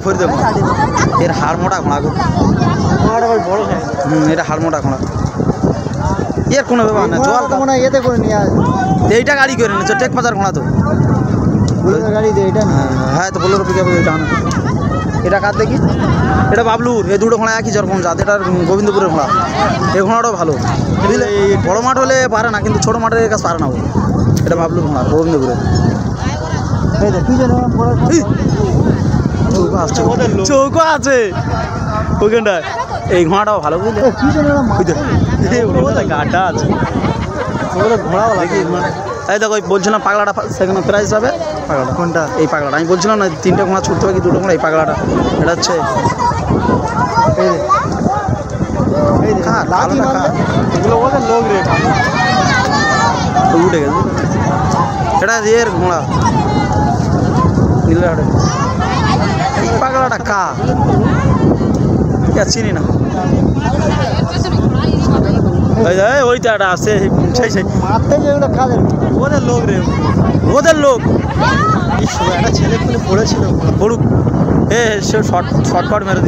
ফরিদ এর হাড় মোটা ঘোড়া বড় এটা হাড় মোটা ঘোড়া এর কোনো ব্যাপার না জল মনে হয় এতে করে নিয়ে আসবে এইটা গাড়ি করে নিচ্ছে টেক পাচার ঘোড়া তো গাড়ি দিয়ে এটা হ্যাঁ তো বলোর পিক এটা না এটা কার দেখি এটা বাবলুর এই দুটো ঘোড়া একই যেরকম জাত এটার গোবিন্দপুরের ঘোড়া এই ঘোড়াটাও ভালো বুঝলে বড় মাঠ হলে পারে না কিন্তু ছোটো মাঠের কাছে পারে না ও এটা বাবলুর ঘোড়া গোবিন্দপুরের চৌকো আছে ওইখানটায় এই ঘোড়াটাও ভালো বুঝলে গাটা আছে ঘোড়াও লাগে এই দেখো বলছিলাম পাগলাটা সেখানে প্রাইস হবে পাগলাটা কোনটা এই পাগলাটা আমি বলছিলাম না 3টে ঘোড়া ছুটতে হবে কি 2টো ঘোড়া এই পাগলাটা এটা হচ্ছে লোক রে উঠে গেছে এটা এর ঘোড়া নীলহাটে পাগলাটা কা চিনি না ওইটা একটা আছে সেই সেই মারতে যেগুলো কাজের ওদের লোক রে ওদের লোক একটা ছেলে পড়েছিল পড়ুক সে শর্টকাট মেরে